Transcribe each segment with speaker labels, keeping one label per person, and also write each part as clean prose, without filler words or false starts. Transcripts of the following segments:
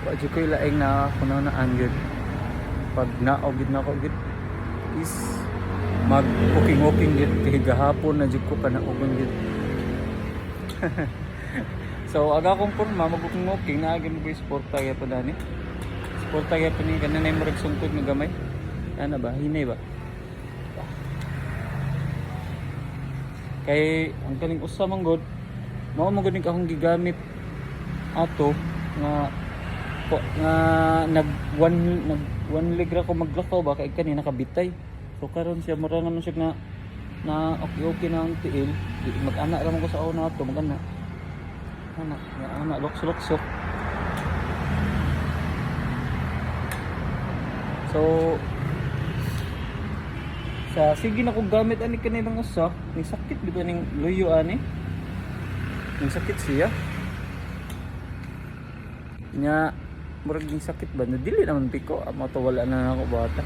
Speaker 1: Wa jud koy laing na kuno na anggid. Pag naogid na ko gid is mag walking gid kay gahapon na jud ko kanaogon gid. So aga kong porma mag-walking na agad ko sporta kaya pa dani. Sporta kaya pa ni kanang murag sungkod nga gamay. Ana ba hinay ba? Kay ang kaning usa man god mao mo gud akong gigamit ato nga nag one leg ra ko maglakaw ba kay kanina nakabitay. So karon siya mura naman siya na okay na ang tiil. Mag-ana ra man ko sa una ato mag-ana. Ana loks-loksok. So sa sige na ko gamit ani kanilang usa, ning sakit di ba ning luyo ani? Ning sakit siya. Nya murag ning sakit ba na dili naman piko, amo to wala na ako bata.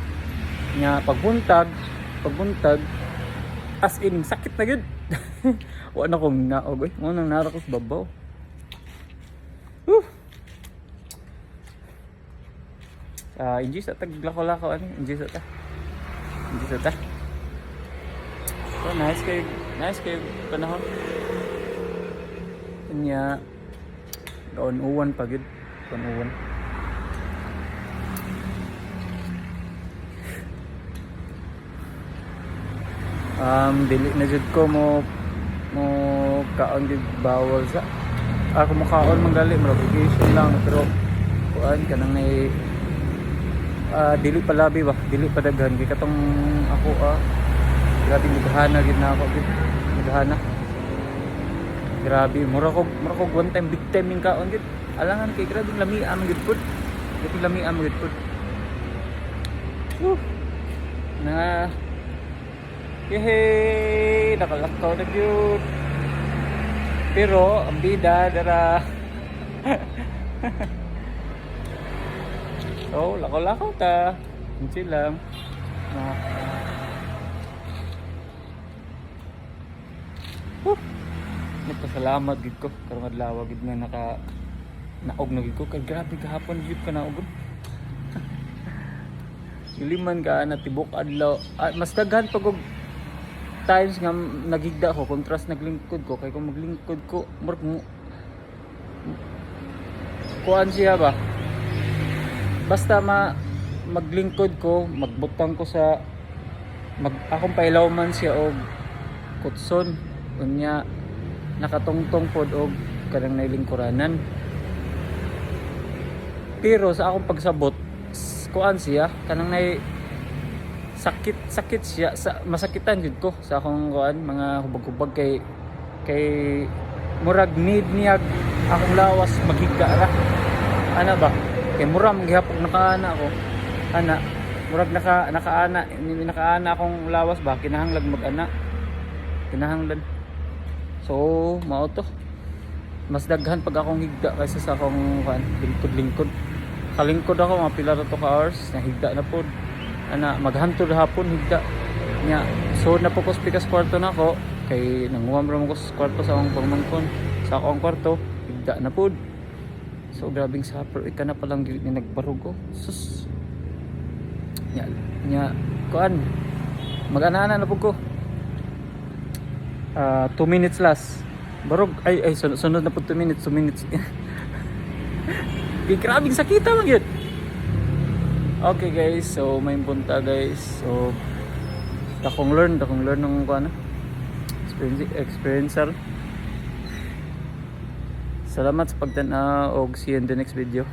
Speaker 1: Nya pagbuntag as in sakit na gud. Wa na kong naog mo nang nara ko sa babaw. Inji sa taglako-lako ani, inji sa ta. So nice kay panahon. Kanya gaon uwan pagid, uwan. Dili na jud ko mo kaon gid bawal sa. Ako mo kaon manggali vacation lang pero kuan kanang nay dili pa labi ba, dili pa daghan kay katong ako grabe naghana gid na ako gid. Naghana. Grabe, mura ko one time big time ning kaon gid. Alangan kay grabe lami am gid pud. Grabe lami am gid pud. Na yehey, nakalakaw na gyud. Pero ang bida dara. So, lakaw-lakaw ta. Chill lang. Nagpasalamat gid ko karong adlaw gid nga naog na gid ko kay grabe kahapon gid ka naog. Iliman ka na tibok adlaw. Mas daghan pag og times nga nagigda ko kontras naglingkod ko kay kung maglingkod ko murag mo kuan siya ba basta maglingkod ko magbutang ko sa akong pailaw man siya og kutson unya nakatungtong pod og kanang nailingkuranan pero sa akong pagsabot kuan siya kanang nay sakit siya masakitan jud ko sa akong kuan mga hubag-hubag kay murag need niya akong lawas maghiga ra ana ba kay murag gihapon nakaana ako ana murag nakaana akong lawas ba kinahanglan mag-ana kinahanglan so mao to mas daghan pag akong higda kaysa sa akong kuan lingkod kalingkod ako mga pila ra to ka hours na higda na pod ana maghantod hapon higda nya so na focus pikas kwarto nako kay nanguwam ra mo ko sa kwarto sa akong pamangkon sa akong kwarto higda na pod so grabing supper ika na palang ni nagbarog ko sus nya kuan mag-ana na pud ko 2 minutes last barog ay sunod na pud 2 minutes di grabing sakita man gyud. Okay guys, so may punta guys. So dakong learn ng kuan experiencer. Salamat sa pagtan-aw og see you in the next video.